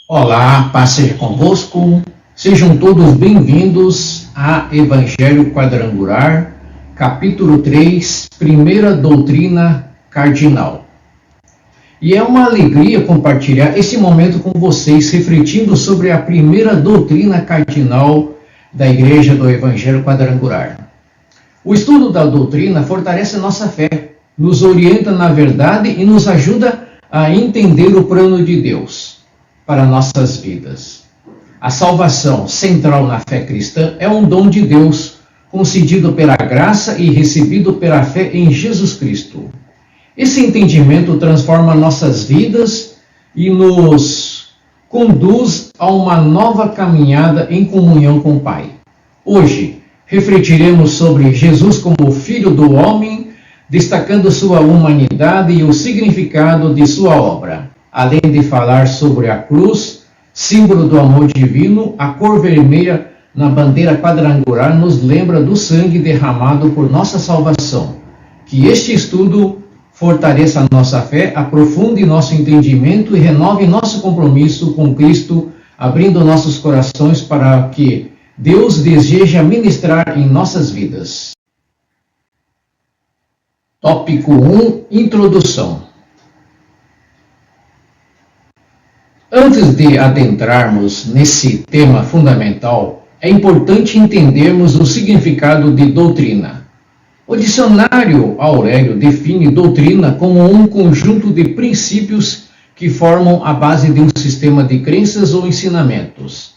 Olá, paz seja convosco. Sejam todos bem-vindos a Evangelho Quadrangular, capítulo 3, Primeira Doutrina Cardinal. E é uma alegria compartilhar esse momento com vocês, refletindo sobre a primeira doutrina cardinal da Igreja do Evangelho Quadrangular. O estudo da doutrina fortalece nossa fé, nos orienta na verdade e nos ajuda a entender o plano de Deus para nossas vidas. A salvação, central na fé cristã, é um dom de Deus, concedido pela graça e recebido pela fé em Jesus Cristo. Esse entendimento transforma nossas vidas e nos conduz a uma nova caminhada em comunhão com o Pai. Hoje, refletiremos sobre Jesus como Filho do Homem, destacando sua humanidade e o significado de sua obra. Além de falar sobre a cruz, símbolo do amor divino, a cor vermelha na bandeira quadrangular nos lembra do sangue derramado por nossa salvação. Que este estudo fortaleça a nossa fé, aprofunde nosso entendimento e renove nosso compromisso com Cristo, abrindo nossos corações para que Deus deseja ministrar em nossas vidas. Tópico 1. Introdução. Antes de adentrarmos nesse tema fundamental, é importante entendermos o significado de doutrina. O dicionário Aurélio define doutrina como um conjunto de princípios que formam a base de um sistema de crenças ou ensinamentos.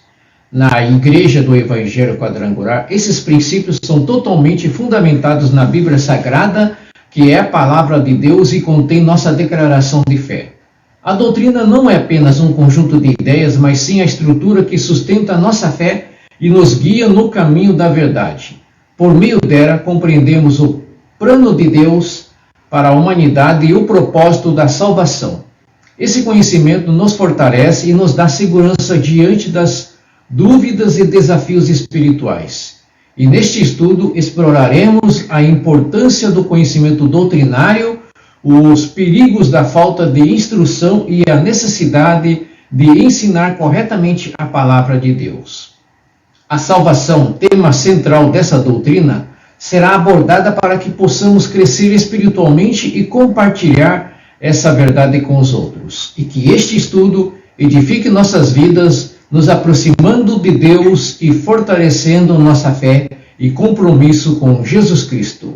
Na Igreja do Evangelho Quadrangular, esses princípios são totalmente fundamentados na Bíblia Sagrada, que é a palavra de Deus e contém nossa declaração de fé. A doutrina não é apenas um conjunto de ideias, mas sim a estrutura que sustenta a nossa fé e nos guia no caminho da verdade. Por meio dela, compreendemos o plano de Deus para a humanidade e o propósito da salvação. Esse conhecimento nos fortalece e nos dá segurança diante das dúvidas e desafios espirituais. E neste estudo exploraremos a importância do conhecimento doutrinário, os perigos da falta de instrução e a necessidade de ensinar corretamente a palavra de Deus. A salvação, tema central dessa doutrina, será abordada para que possamos crescer espiritualmente e compartilhar essa verdade com os outros. E que este estudo edifique nossas vidas, nos aproximando de Deus e fortalecendo nossa fé e compromisso com Jesus Cristo.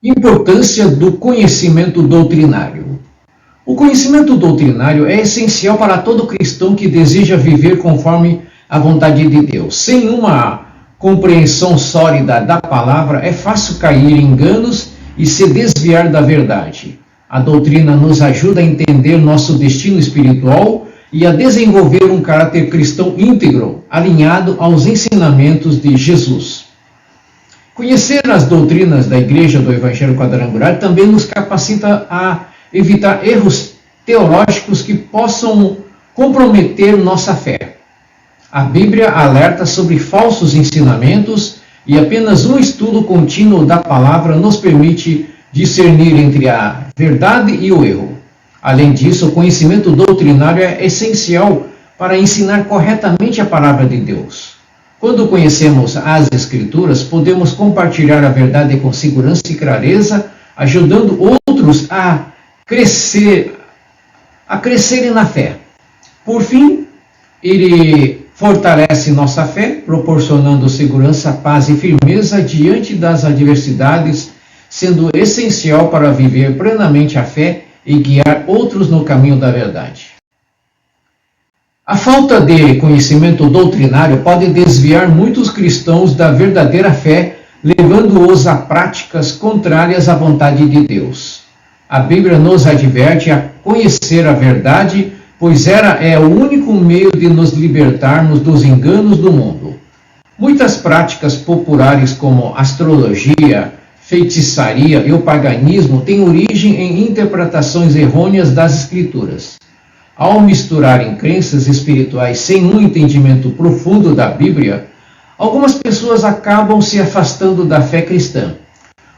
Importância do conhecimento doutrinário. O conhecimento doutrinário é essencial para todo cristão que deseja viver conforme a vontade de Deus. Sem uma compreensão sólida da palavra, é fácil cair em enganos e se desviar da verdade. A doutrina nos ajuda a entender nosso destino espiritual e a desenvolver um caráter cristão íntegro, alinhado aos ensinamentos de Jesus. Conhecer as doutrinas da Igreja do Evangelho Quadrangular também nos capacita a evitar erros teológicos que possam comprometer nossa fé. A Bíblia alerta sobre falsos ensinamentos e apenas um estudo contínuo da palavra nos permite discernir entre a verdade e o erro. Além disso, o conhecimento doutrinário é essencial para ensinar corretamente a palavra de Deus. Quando conhecemos as Escrituras, podemos compartilhar a verdade com segurança e clareza, ajudando outros a crescerem na fé. Por fim, ele fortalece nossa fé, proporcionando segurança, paz e firmeza diante das adversidades, sendo essencial para viver plenamente a fé e guiar outros no caminho da verdade. A falta de conhecimento doutrinário pode desviar muitos cristãos da verdadeira fé, levando-os a práticas contrárias à vontade de Deus. A Bíblia nos adverte a conhecer a verdade, pois ela é o único meio de nos libertarmos dos enganos do mundo. Muitas práticas populares como astrologia, feitiçaria e o paganismo têm origem em interpretações errôneas das Escrituras. Ao misturarem crenças espirituais sem um entendimento profundo da Bíblia, algumas pessoas acabam se afastando da fé cristã.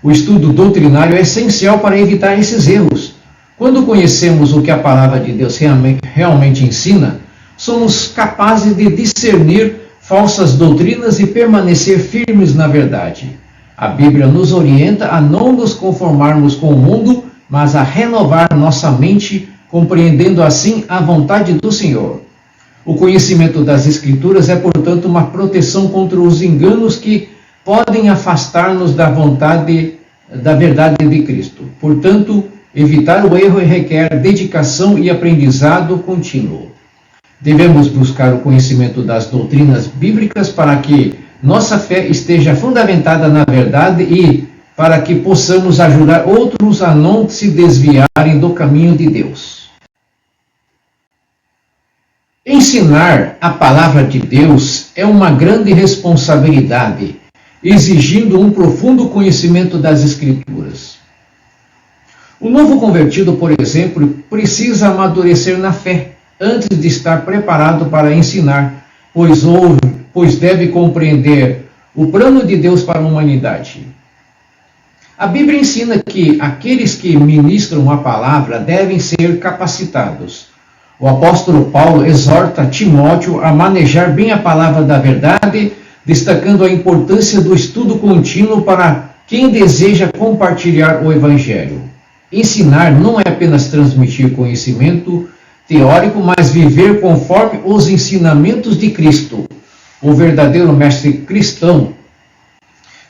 O estudo doutrinário é essencial para evitar esses erros. Quando conhecemos o que a palavra de Deus realmente ensina, somos capazes de discernir falsas doutrinas e permanecer firmes na verdade. A Bíblia nos orienta a não nos conformarmos com o mundo, mas a renovar nossa mente, compreendendo assim a vontade do Senhor. O conhecimento das Escrituras é, portanto, uma proteção contra os enganos que podem afastar-nos da verdade de Cristo. Portanto, evitar o erro requer dedicação e aprendizado contínuo. Devemos buscar o conhecimento das doutrinas bíblicas para que nossa fé esteja fundamentada na verdade e para que possamos ajudar outros a não se desviarem do caminho de Deus. Ensinar a palavra de Deus é uma grande responsabilidade, exigindo um profundo conhecimento das Escrituras. O novo convertido, por exemplo, precisa amadurecer na fé antes de estar preparado para ensinar, pois deve compreender o plano de Deus para a humanidade. A Bíblia ensina que aqueles que ministram a palavra devem ser capacitados. O apóstolo Paulo exorta Timóteo a manejar bem a palavra da verdade, destacando a importância do estudo contínuo para quem deseja compartilhar o Evangelho. Ensinar não é apenas transmitir conhecimento teórico, mas viver conforme os ensinamentos de Cristo. O verdadeiro mestre cristão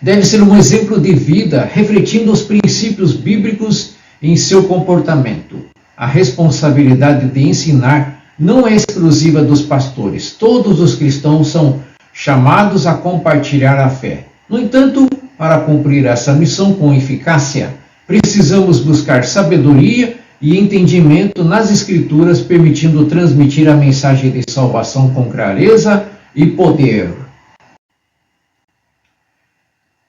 deve ser um exemplo de vida, refletindo os princípios bíblicos em seu comportamento. A responsabilidade de ensinar não é exclusiva dos pastores. Todos os cristãos são chamados a compartilhar a fé. No entanto, para cumprir essa missão com eficácia, precisamos buscar sabedoria e entendimento nas Escrituras, permitindo transmitir a mensagem de salvação com clareza e poder.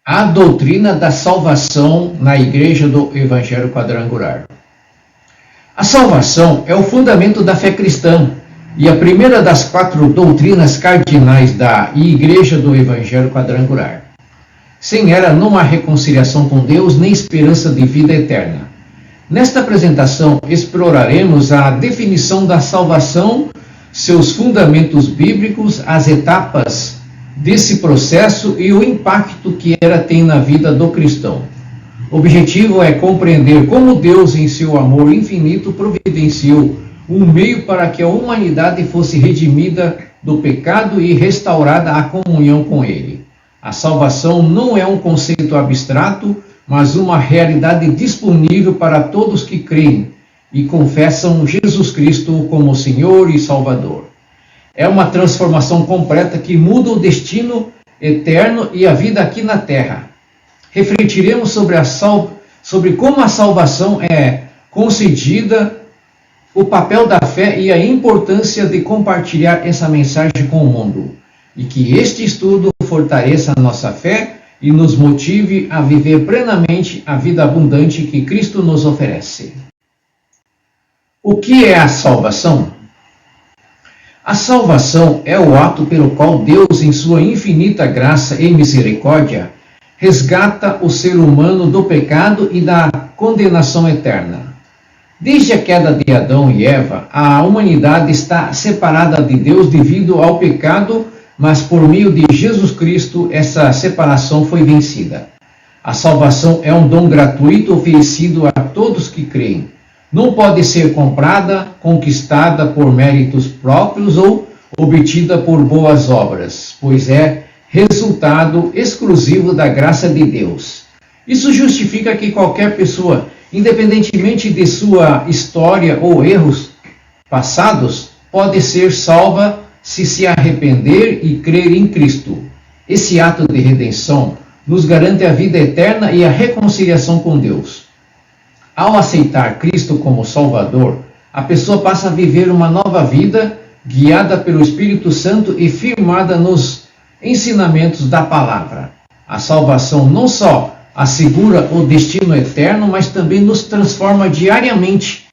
A doutrina da salvação na Igreja do Evangelho Quadrangular. A salvação é o fundamento da fé cristã e a primeira das 4 doutrinas cardinais da Igreja do Evangelho Quadrangular. Sem ela não há reconciliação com Deus nem esperança de vida eterna. Nesta apresentação exploraremos a definição da salvação, seus fundamentos bíblicos, as etapas desse processo e o impacto que ela tem na vida do cristão. O objetivo é compreender como Deus, em seu amor infinito, providenciou um meio para que a humanidade fosse redimida do pecado e restaurada à comunhão com Ele. A salvação não é um conceito abstrato, mas uma realidade disponível para todos que creem e confessam Jesus Cristo como Senhor e Salvador. É uma transformação completa que muda o destino eterno e a vida aqui na terra. Refletiremos sobre como a salvação é concedida, o papel da fé e a importância de compartilhar essa mensagem com o mundo. E que este estudo fortaleça a nossa fé e nos motive a viver plenamente a vida abundante que Cristo nos oferece. O que é a salvação? A salvação é o ato pelo qual Deus, em sua infinita graça e misericórdia, resgata o ser humano do pecado e da condenação eterna. Desde a queda de Adão e Eva, a humanidade está separada de Deus devido ao pecado, mas por meio de Jesus Cristo essa separação foi vencida. A salvação é um dom gratuito oferecido a todos que creem. Não pode ser comprada, conquistada por méritos próprios ou obtida por boas obras, pois é resultado exclusivo da graça de Deus. Isso justifica que qualquer pessoa, independentemente de sua história ou erros passados, pode ser salva se arrepender e crer em Cristo. Esse ato de redenção nos garante a vida eterna e a reconciliação com Deus. Ao aceitar Cristo como Salvador, a pessoa passa a viver uma nova vida, guiada pelo Espírito Santo e firmada nos ensinamentos da palavra. A salvação não só assegura o destino eterno, mas também nos transforma diariamente,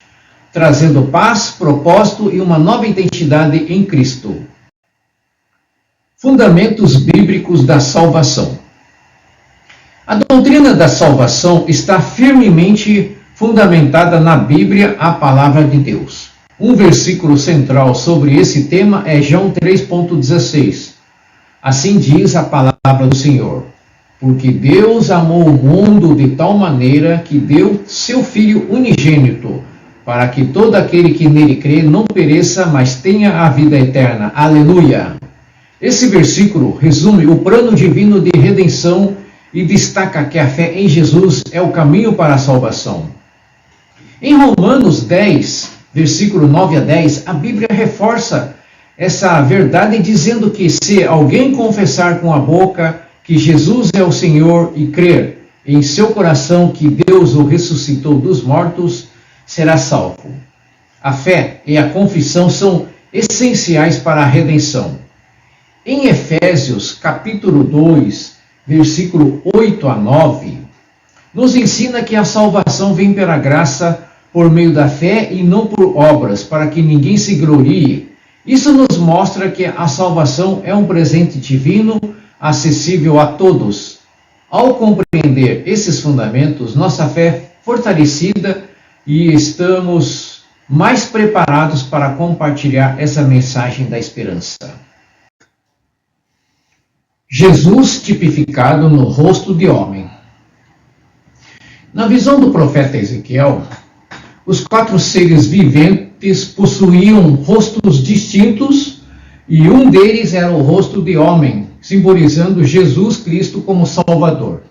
trazendo paz, propósito e uma nova identidade em Cristo. Fundamentos bíblicos da salvação. A doutrina da salvação está firmemente fundamentada na Bíblia, a palavra de Deus. Um versículo central sobre esse tema é João 3,16. Assim diz a palavra do Senhor: porque Deus amou o mundo de tal maneira que deu seu Filho unigênito, para que todo aquele que nele crê não pereça, mas tenha a vida eterna. Aleluia! Esse versículo resume o plano divino de redenção e destaca que a fé em Jesus é o caminho para a salvação. Em Romanos 10, versículo 9 a 10, a Bíblia reforça essa verdade dizendo que se alguém confessar com a boca que Jesus é o Senhor e crer em seu coração que Deus o ressuscitou dos mortos, será salvo. A fé e a confissão são essenciais para a redenção. Em Efésios, capítulo 2, versículo 8 a 9, nos ensina que a salvação vem pela graça por meio da fé e não por obras, para que ninguém se glorie. Isso nos mostra que a salvação é um presente divino, acessível a todos. Ao compreender esses fundamentos, nossa fé é fortalecida e estamos mais preparados para compartilhar essa mensagem da esperança. Jesus tipificado no rosto de homem. Na visão do profeta Ezequiel, os 4 seres viventes possuíam rostos distintos e um deles era o rosto de homem, simbolizando Jesus Cristo como Salvador.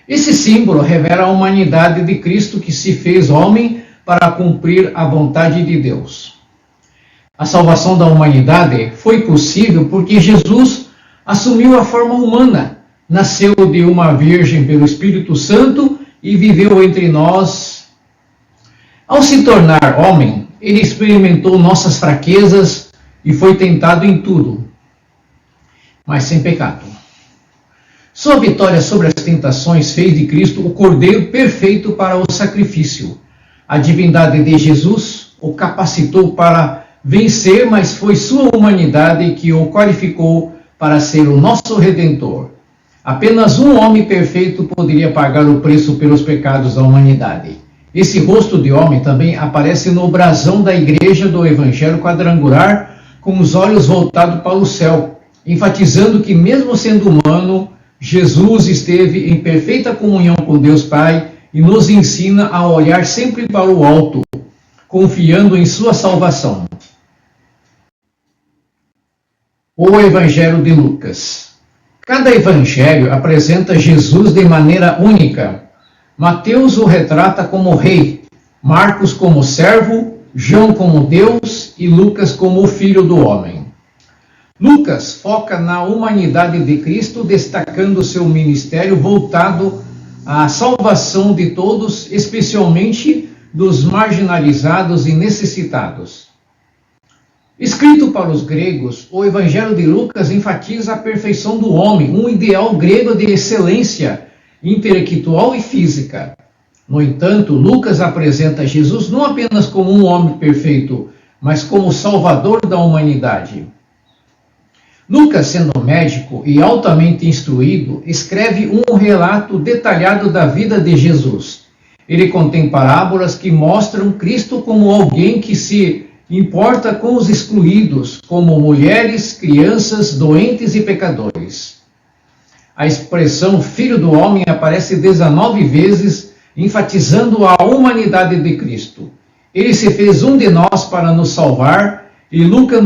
Esse símbolo revela a humanidade de Cristo que se fez homem para cumprir a vontade de Deus. A salvação da humanidade foi possível porque Jesus assumiu a forma humana, nasceu de uma virgem pelo Espírito Santo e viveu entre nós. Ao se tornar homem, ele experimentou nossas fraquezas e foi tentado em tudo, mas sem pecado. Sua vitória sobre as tentações fez de Cristo o Cordeiro perfeito para o sacrifício. A divindade de Jesus o capacitou para vencer, mas foi sua humanidade que o qualificou para ser o nosso Redentor. Apenas um homem perfeito poderia pagar o preço pelos pecados da humanidade. Esse rosto de homem também aparece no brasão da igreja do Evangelho quadrangular, com os olhos voltados para o céu, enfatizando que mesmo sendo humano, Jesus esteve em perfeita comunhão com Deus Pai e nos ensina a olhar sempre para o alto, confiando em sua salvação. O Evangelho de Lucas. Cada evangelho apresenta Jesus de maneira única. Mateus o retrata como rei, Marcos como servo, João como Deus e Lucas como o Filho do Homem. Lucas foca na humanidade de Cristo, destacando seu ministério voltado à salvação de todos, especialmente dos marginalizados e necessitados. Escrito para os gregos, o Evangelho de Lucas enfatiza a perfeição do homem, um ideal grego de excelência intelectual e física. No entanto, Lucas apresenta Jesus não apenas como um homem perfeito, mas como o Salvador da humanidade. Lucas, sendo médico e altamente instruído, escreve um relato detalhado da vida de Jesus. Ele contém parábolas que mostram Cristo como alguém que se importa com os excluídos, como mulheres, crianças, doentes e pecadores. A expressão Filho do Homem aparece 19 vezes, enfatizando a humanidade de Cristo. Ele se fez um de nós para nos salvar, e Lucas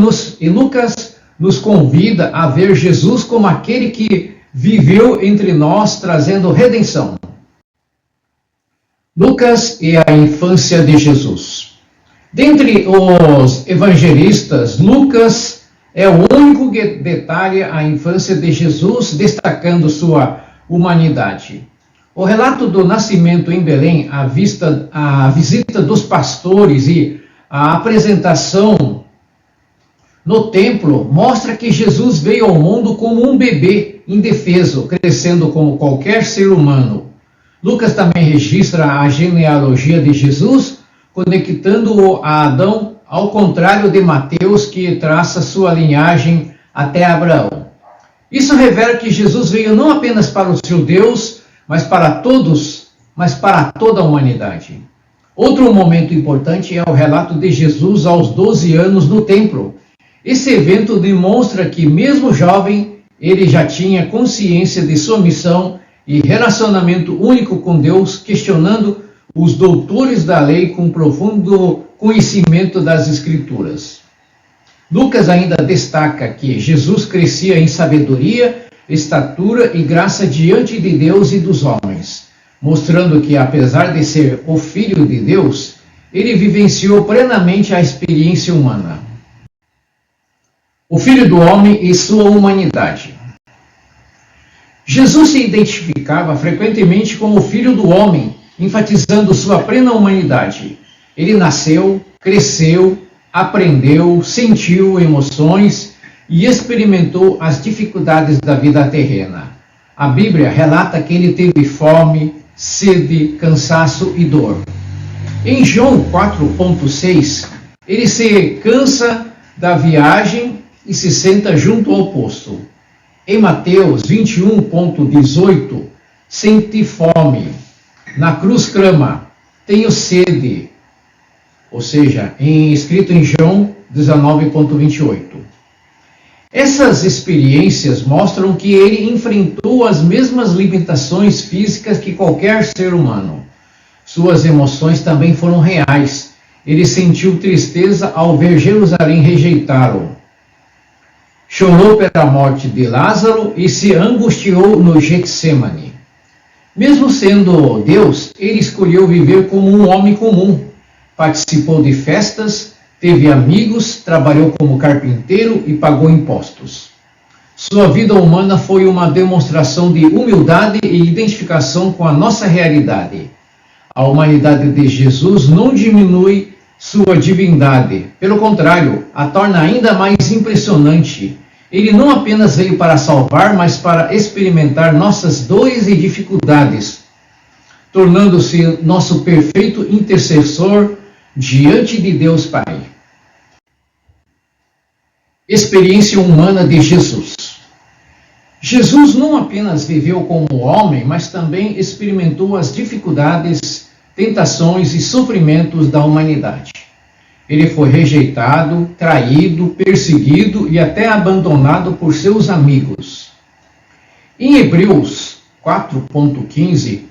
nos convida a ver Jesus como aquele que viveu entre nós, trazendo redenção. Lucas e a infância de Jesus. Dentre os evangelistas, Lucas é o único que detalha a infância de Jesus, destacando sua humanidade. O relato do nascimento em Belém, a visita dos pastores e a apresentação no templo mostra que Jesus veio ao mundo como um bebê indefeso, crescendo como qualquer ser humano. Lucas também registra a genealogia de Jesus, conectando-o a Adão, ao contrário de Mateus, que traça sua linhagem até Abraão. Isso revela que Jesus veio não apenas para os judeus, mas para todos mas para toda a humanidade. Outro momento importante é o relato de Jesus aos 12 anos no templo. Esse evento demonstra que, mesmo jovem, ele já tinha consciência de sua missão e relacionamento único com Deus, questionando os doutores da lei com profundo conhecimento das Escrituras. Lucas ainda destaca que Jesus crescia em sabedoria, estatura e graça diante de Deus e dos homens, mostrando que, apesar de ser o Filho de Deus, ele vivenciou plenamente a experiência humana. O Filho do Homem e sua humanidade. Jesus se identificava frequentemente como o Filho do Homem, enfatizando sua plena humanidade. Ele nasceu, cresceu, aprendeu, sentiu emoções e experimentou as dificuldades da vida terrena. A Bíblia relata que ele teve fome, sede, cansaço e dor. Em João 4,6, ele se cansa da viagem e se senta junto ao poço. Em Mateus 21,18, sente fome. Na cruz clama, tenho sede. Ou seja, escrito em João 19,28. Essas experiências mostram que ele enfrentou as mesmas limitações físicas que qualquer ser humano. Suas emoções também foram reais. Ele sentiu tristeza ao ver Jerusalém rejeitá-lo. Chorou pela morte de Lázaro e se angustiou no Getsemane. Mesmo sendo Deus, ele escolheu viver como um homem comum. Participou de festas, teve amigos, trabalhou como carpinteiro e pagou impostos. Sua vida humana foi uma demonstração de humildade e identificação com a nossa realidade. A humanidade de Jesus não diminui sua divindade, pelo contrário, a torna ainda mais impressionante. Ele não apenas veio para salvar, mas para experimentar nossas dores e dificuldades, tornando-se nosso perfeito intercessor diante de Deus Pai. Experiência humana de Jesus. Jesus não apenas viveu como homem, mas também experimentou as dificuldades, tentações e sofrimentos da humanidade. Ele foi rejeitado, traído, perseguido e até abandonado por seus amigos. Em Hebreus 4,15,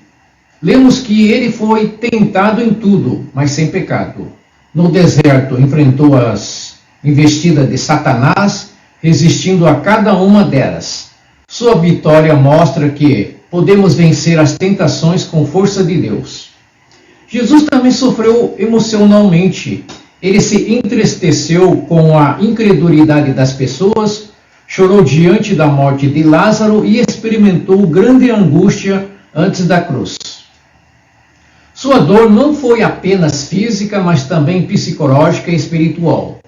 lemos que ele foi tentado em tudo, mas sem pecado. No deserto, enfrentou as investidas de Satanás, resistindo a cada uma delas. Sua vitória mostra que podemos vencer as tentações com força de Deus. Jesus também sofreu emocionalmente. Ele se entristeceu com a incredulidade das pessoas, chorou diante da morte de Lázaro e experimentou grande angústia antes da cruz. Sua dor não foi apenas física, mas também psicológica e espiritual.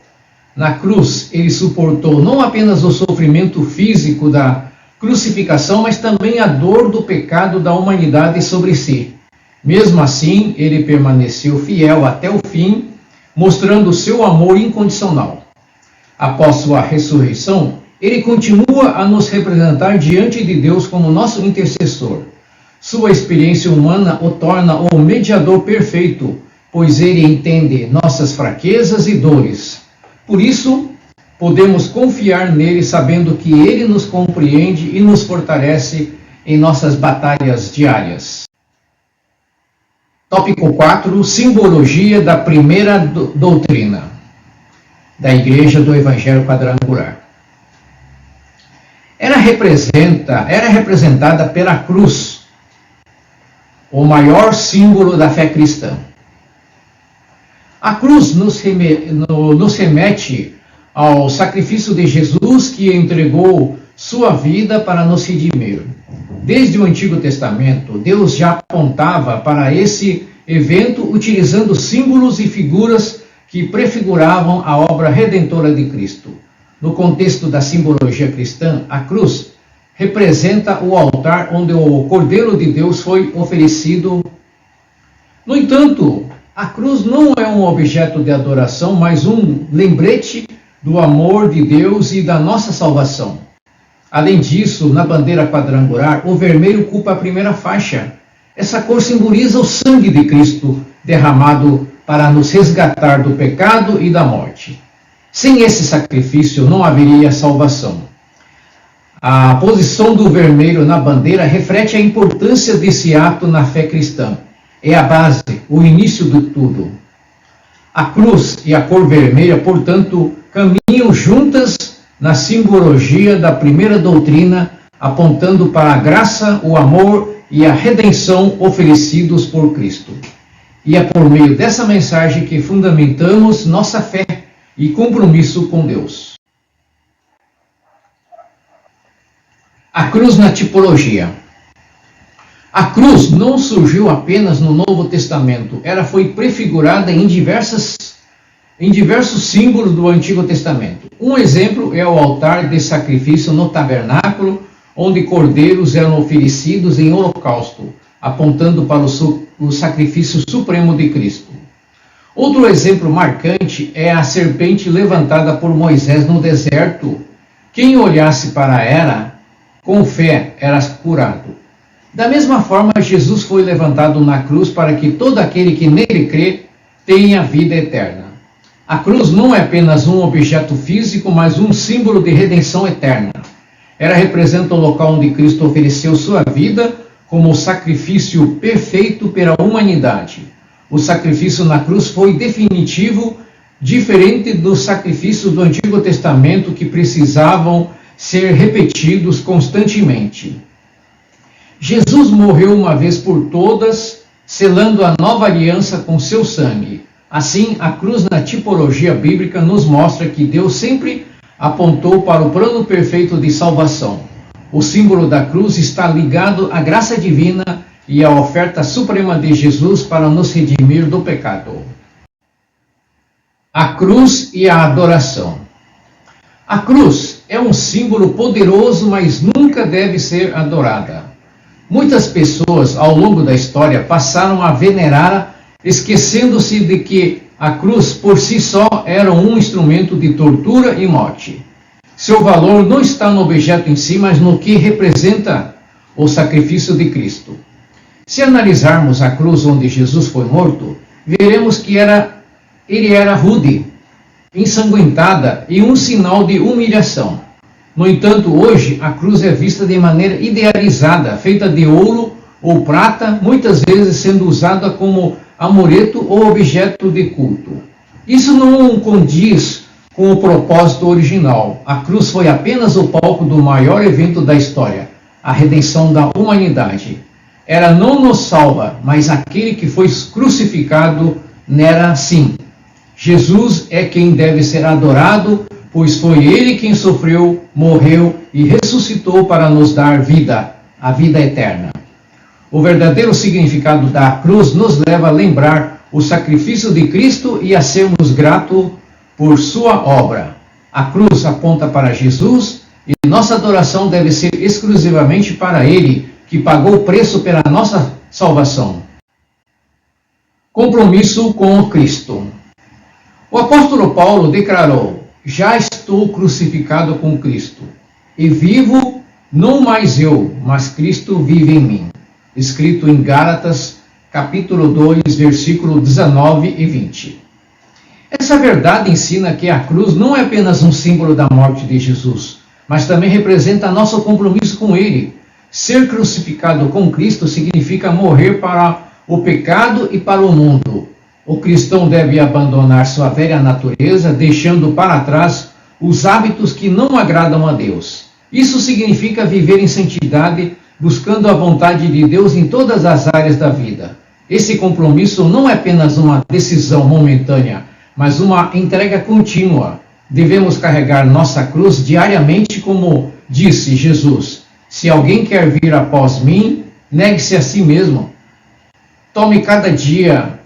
Na cruz, ele suportou não apenas o sofrimento físico da crucificação, mas também a dor do pecado da humanidade sobre si. Mesmo assim, ele permaneceu fiel até o fim, mostrando seu amor incondicional. Após sua ressurreição, ele continua a nos representar diante de Deus como nosso intercessor. Sua experiência humana o torna o mediador perfeito, pois ele entende nossas fraquezas e dores. Por isso, podemos confiar nele sabendo que ele nos compreende e nos fortalece em nossas batalhas diárias. Tópico 4. Simbologia da primeira doutrina da Igreja do Evangelho Quadrangular. Era representada pela cruz, o maior símbolo da fé cristã. A cruz nos remete ao sacrifício de Jesus, que entregou sua vida para nos redimir. Desde o Antigo Testamento, Deus já apontava para esse evento utilizando símbolos e figuras que prefiguravam a obra redentora de Cristo. No contexto da simbologia cristã, a cruz representa o altar onde o Cordeiro de Deus foi oferecido. No entanto, a cruz não é um objeto de adoração, mas um lembrete do amor de Deus e da nossa salvação. Além disso, na bandeira quadrangular, o vermelho ocupa a primeira faixa. Essa cor simboliza o sangue de Cristo derramado para nos resgatar do pecado e da morte. Sem esse sacrifício não haveria salvação. A posição do vermelho na bandeira reflete a importância desse ato na fé cristã. É a base, o início de tudo. A cruz e a cor vermelha, portanto, caminham juntas na simbologia da primeira doutrina, apontando para a graça, o amor e a redenção oferecidos por Cristo. E é por meio dessa mensagem que fundamentamos nossa fé e compromisso com Deus. A cruz na tipologia. A cruz não surgiu apenas no Novo Testamento, ela foi prefigurada em diversos símbolos do Antigo Testamento. Um exemplo é o altar de sacrifício no tabernáculo, onde cordeiros eram oferecidos em holocausto, apontando para o sacrifício supremo de Cristo. Outro exemplo marcante é a serpente levantada por Moisés no deserto. Quem olhasse para ela, com fé, era curado. Da mesma forma, Jesus foi levantado na cruz para que todo aquele que nele crê tenha vida eterna. A cruz não é apenas um objeto físico, mas um símbolo de redenção eterna. Ela representa o local onde Cristo ofereceu sua vida como o sacrifício perfeito pela humanidade. O sacrifício na cruz foi definitivo, diferente dos sacrifícios do Antigo Testamento que precisavam ser repetidos constantemente. Jesus morreu uma vez por todas, selando a nova aliança com seu sangue. Assim, a cruz na tipologia bíblica nos mostra que Deus sempre apontou para o plano perfeito de salvação. O símbolo da cruz está ligado à graça divina e à oferta suprema de Jesus para nos redimir do pecado. A cruz e a adoração. A cruz é um símbolo poderoso, mas nunca deve ser adorada. Muitas pessoas, ao longo da história, passaram a venerá-la, esquecendo-se de que a cruz por si só era um instrumento de tortura e morte. Seu valor não está no objeto em si, mas no que representa o sacrifício de Cristo. Se analisarmos a cruz onde Jesus foi morto, veremos que ele era rude, ensanguentada e um sinal de humilhação. No entanto, hoje a cruz é vista de maneira idealizada, feita de ouro ou prata, muitas vezes sendo usada como amuleto ou objeto de culto. Isso não condiz com o propósito original. A cruz foi apenas o palco do maior evento da história, a redenção da humanidade. Ela não nos salva, mas aquele que foi crucificado nela sim. Jesus é quem deve ser adorado, pois foi ele quem sofreu, morreu e ressuscitou para nos dar vida, a vida eterna. O verdadeiro significado da cruz nos leva a lembrar o sacrifício de Cristo e a sermos gratos por sua obra. A cruz aponta para Jesus e nossa adoração deve ser exclusivamente para ele, que pagou o preço pela nossa salvação. Compromisso com Cristo. O apóstolo Paulo declarou: já estou crucificado com Cristo, e vivo não mais eu, mas Cristo vive em mim. Escrito em Gálatas, capítulo 2, versículo 19 e 20. Essa verdade ensina que a cruz não é apenas um símbolo da morte de Jesus, mas também representa nosso compromisso com Ele. Ser crucificado com Cristo significa morrer para o pecado e para o mundo. O cristão deve abandonar sua velha natureza, deixando para trás os hábitos que não agradam a Deus. Isso significa viver em santidade, buscando a vontade de Deus em todas as áreas da vida. Esse compromisso não é apenas uma decisão momentânea, mas uma entrega contínua. Devemos carregar nossa cruz diariamente, como disse Jesus: se alguém quer vir após mim, negue-se a si mesmo. Tome cada dia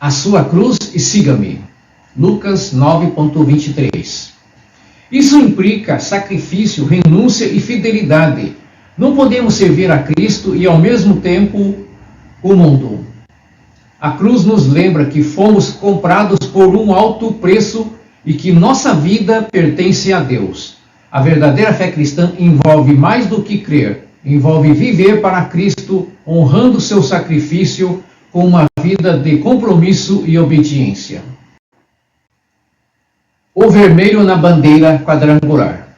a sua cruz e siga-me. Lucas 9:23. Isso implica sacrifício, renúncia e fidelidade. Não podemos servir a Cristo e ao mesmo tempo o mundo. A cruz nos lembra que fomos comprados por um alto preço e que nossa vida pertence a Deus. A verdadeira fé cristã envolve mais do que crer. envolve viver para Cristo, honrando seu sacrifício com uma vida de compromisso e obediência. O vermelho na bandeira quadrangular.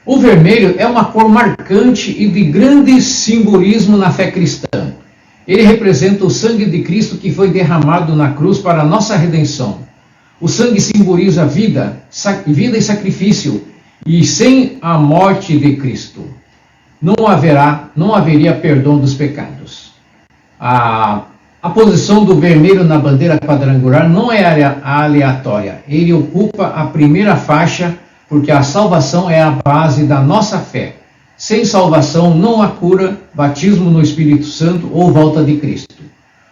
O vermelho é uma cor marcante e de grande simbolismo na fé cristã. Ele representa o sangue de Cristo que foi derramado na cruz para a nossa redenção. O sangue simboliza vida e sacrifício, e sem a morte de Cristo não haveria perdão dos pecados. A posição do vermelho na bandeira quadrangular não é aleatória. Ele ocupa a primeira faixa porque a salvação é a base da nossa fé. Sem salvação não há cura, batismo no Espírito Santo ou volta de Cristo.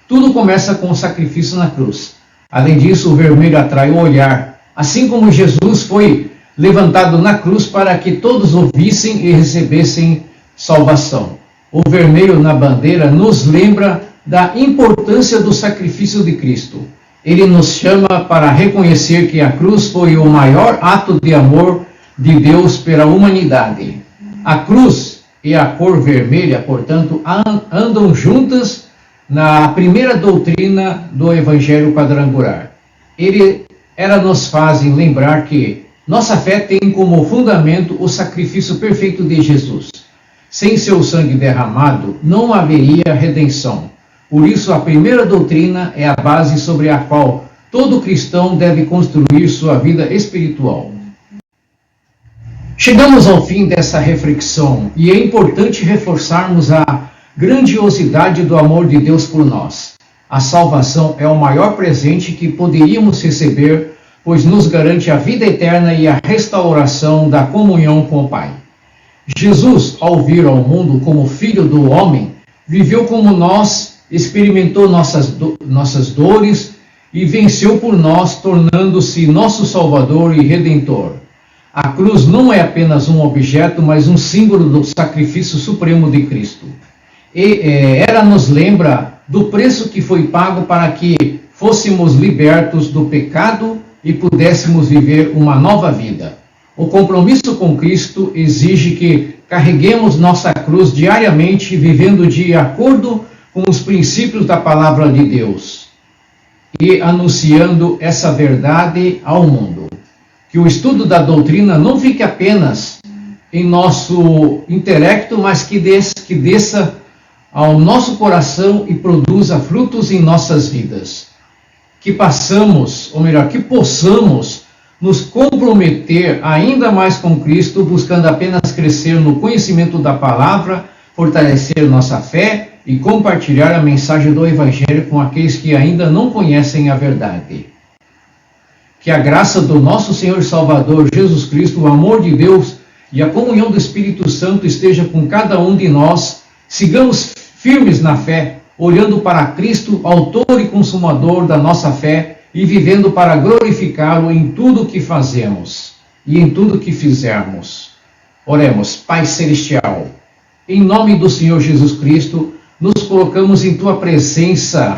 Tudo começa com o sacrifício na cruz. Além disso, o vermelho atrai o olhar, assim como Jesus foi levantado na cruz para que todos ouvissem e recebessem salvação. O vermelho na bandeira nos lembra da importância do sacrifício de Cristo. Ele nos chama para reconhecer que a cruz foi o maior ato de amor de Deus pela humanidade. A cruz e a cor vermelha, portanto, andam juntas na primeira doutrina do Evangelho quadrangular. Ela nos faz lembrar que nossa fé tem como fundamento o sacrifício perfeito de Jesus. Sem seu sangue derramado, não haveria redenção. Por isso, a primeira doutrina é a base sobre a qual todo cristão deve construir sua vida espiritual. Chegamos ao fim dessa reflexão e é importante reforçarmos a grandiosidade do amor de Deus por nós. A salvação é o maior presente que poderíamos receber, pois nos garante a vida eterna e a restauração da comunhão com o Pai. Jesus, ao vir ao mundo como Filho do Homem, viveu como nós, experimentou nossas dores e venceu por nós, tornando-se nosso Salvador e Redentor. A cruz não é apenas um objeto, mas um símbolo do sacrifício supremo de Cristo. Ela nos lembra do preço que foi pago para que fôssemos libertos do pecado e pudéssemos viver uma nova vida. O compromisso com Cristo exige que carreguemos nossa cruz diariamente, vivendo de acordo com os princípios da palavra de Deus e anunciando essa verdade ao mundo. Que o estudo da doutrina não fique apenas em nosso intelecto, mas que desça ao nosso coração e produza frutos em nossas vidas. Que possamos nos comprometer ainda mais com Cristo, buscando apenas crescer no conhecimento da palavra, fortalecer nossa fé e compartilhar a mensagem do Evangelho com aqueles que ainda não conhecem a verdade. Que a graça do nosso Senhor e Salvador Jesus Cristo, o amor de Deus e a comunhão do Espírito Santo esteja com cada um de nós. Sigamos firmes na fé, olhando para Cristo, autor e consumador da nossa fé, e vivendo para glorificá-lo em tudo o que fazemos e em tudo o que fizermos. Oremos. Pai Celestial, em nome do Senhor Jesus Cristo, nos colocamos em Tua presença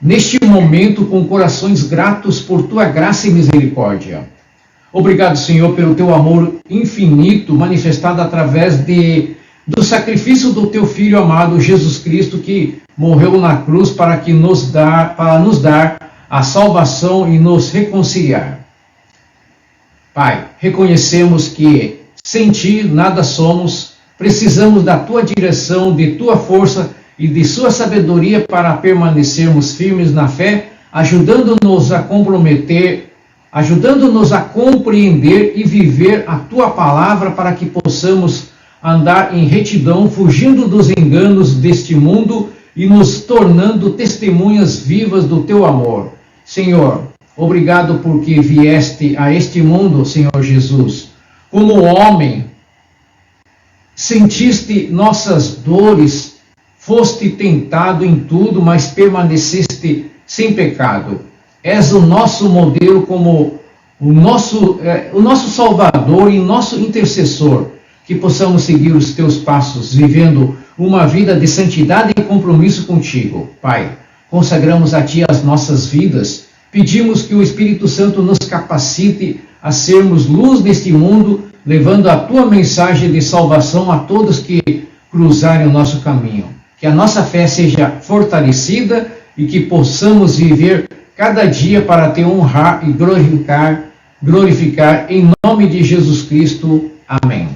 neste momento com corações gratos por Tua graça e misericórdia. Obrigado, Senhor, pelo Teu amor infinito manifestado através do sacrifício do Teu Filho amado Jesus Cristo, que morreu na cruz para nos dar a salvação e nos reconciliar. Pai, reconhecemos que sem Ti nada somos, precisamos da Tua direção, de Tua força e de Sua sabedoria para permanecermos firmes na fé, ajudando-nos a compreender e viver a Tua palavra para que possamos andar em retidão, fugindo dos enganos deste mundo e nos tornando testemunhas vivas do Teu amor. Senhor, obrigado porque vieste a este mundo, Senhor Jesus. Como homem, sentiste nossas dores, foste tentado em tudo, mas permaneceste sem pecado. És o nosso modelo como o nosso Salvador e nosso intercessor. Que possamos seguir os Teus passos, vivendo uma vida de santidade e compromisso contigo. Pai, consagramos a Ti as nossas vidas, pedimos que o Espírito Santo nos capacite a sermos luz neste mundo, levando a Tua mensagem de salvação a todos que cruzarem o nosso caminho. Que a nossa fé seja fortalecida e que possamos viver cada dia para te honrar e glorificar em nome de Jesus Cristo. Amém.